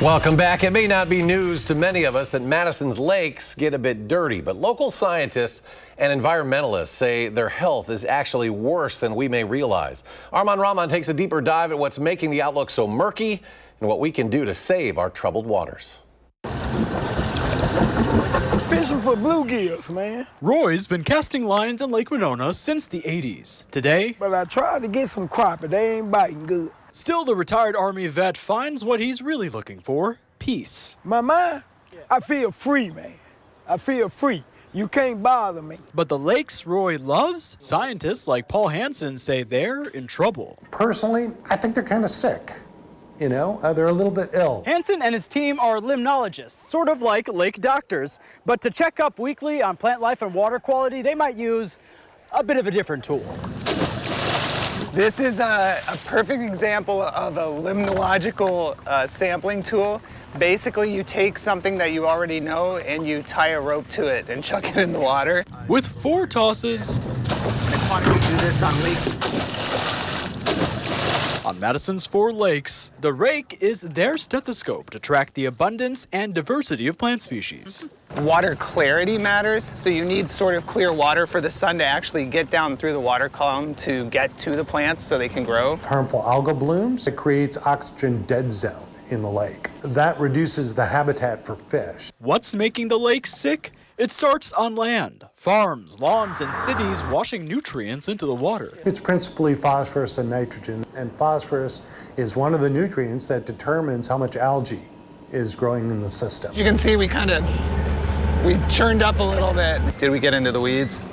Welcome back. It may not be news to many of us that Madison's lakes get a bit dirty, but local scientists and environmentalists say their health is actually worse than we may realize. Armand Rahman takes a deeper dive at what's making the outlook so murky and what we can do to save our troubled waters. Fishing for bluegills, man. Roy's been casting lines in Lake Winona since the 80s. Today, But I tried to get some crappie. They ain't biting good. still the retired Army vet finds what he's really looking for: peace. My mind, I feel free, man. I feel free. You can't bother me. But the lakes Roy loves, scientists like Paul Hansen say they're in trouble. Personally, I think they're kind of sick. You know, they're a little bit ill. Hansen and his team are limnologists, sort of like lake doctors. But to check up weekly on plant life and water quality, they might use a bit of a different tool. This is a perfect example of a limnological sampling tool. Basically, you take something that you already know and you tie a rope to it and chuck it in the water. With 4 tosses, Why don't we do this on Lake? on Madison's 4 lakes, the rake is their stethoscope to track the abundance and diversity of plant species. Water clarity matters, so you need sort of clear water for the sun to actually get down through the water column to get to the plants so they can grow. Harmful algal blooms, it creates oxygen dead zone in the lake. That reduces the habitat for fish. What's making the lakes sick? It starts on land, farms, lawns, and cities washing nutrients into the water. It's principally phosphorus and nitrogen, and phosphorus is one of the nutrients that determines how much algae is growing in the system. You can see we churned up a little bit. Did we get into the weeds?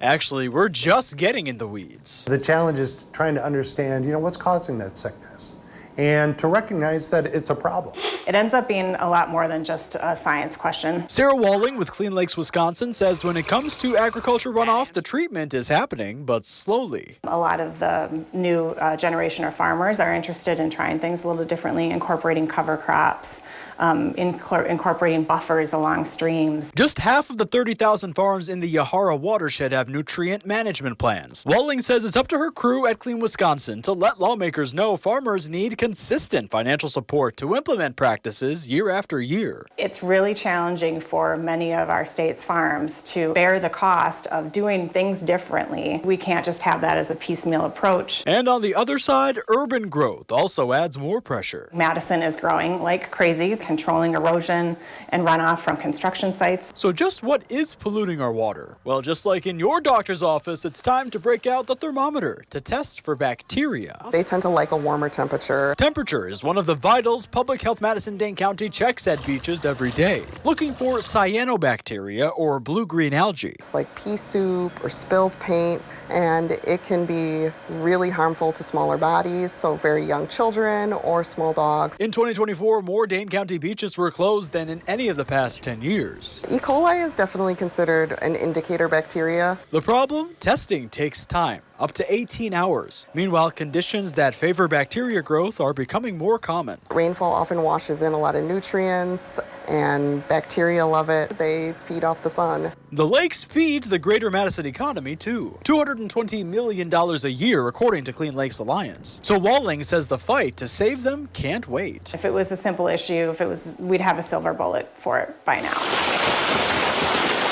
Actually, we're just getting in the weeds. The challenge is trying to understand, what's causing that sickness, and to recognize that it's a problem. It ends up being a lot more than just a science question. Sarah Walling with Clean Lakes, Wisconsin says when it comes to agriculture runoff, the treatment is happening, but slowly. A lot of the new generation of farmers are interested in trying things a little differently, incorporating cover crops, incorporating buffers along streams. Just half of the 30,000 farms in the Yahara watershed have nutrient management plans. Walling says it's up to her crew at Clean Wisconsin to let lawmakers know farmers need consistent financial support to implement practices year after year. It's really challenging for many of our state's farms to bear the cost of doing things differently. We can't just have that as a piecemeal approach. And on the other side, urban growth also adds more pressure. Madison is growing like crazy, controlling erosion and runoff from construction sites. So just what is polluting our water? Well, just like in your doctor's office, it's time to break out the thermometer to test for bacteria. They tend to like a warmer temperature. Temperature is one of the vitals Public Health Madison Dane County checks at beaches every day, looking for cyanobacteria or blue-green algae. Like pea soup or spilled paint, and it can be really harmful to smaller bodies, so very young children or small dogs. In 2024, more Dane County beaches were closed than in any of the past 10 years. E. coli is definitely considered an indicator bacteria. The problem? Testing takes time, up to 18 hours. Meanwhile, conditions that favor bacteria growth are becoming more common. Rainfall often washes in a lot of nutrients, and bacteria love it. They feed off the sun. The lakes feed the greater Madison economy, too. $220 million a year, according to Clean Lakes Alliance. So Walling says the fight to save them can't wait. If it was a simple issue, we'd have a silver bullet for it by now.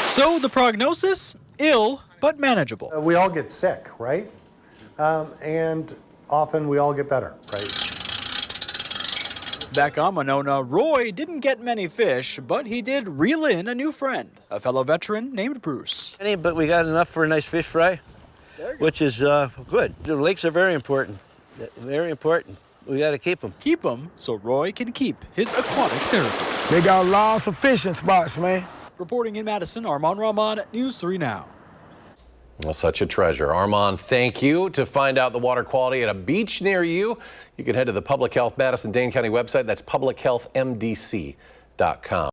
So the prognosis? Ill, but manageable. We all get sick, right? And often we all get better, right? Back on Winona, Roy didn't get many fish, but he did reel in a new friend, a fellow veteran named Bruce. But we got enough for a nice fish fry, which is good. The lakes are very important. Very important. We got to keep them. Keep them so Roy can keep his aquatic therapy. They got lots of fishing spots, man. Reporting in Madison, Armand Rahman, News 3 Now. Well, such a treasure. Armand, thank you. To find out the water quality at a beach near you, you can head to the Public Health Madison Dane County website. That's publichealthmdc.com.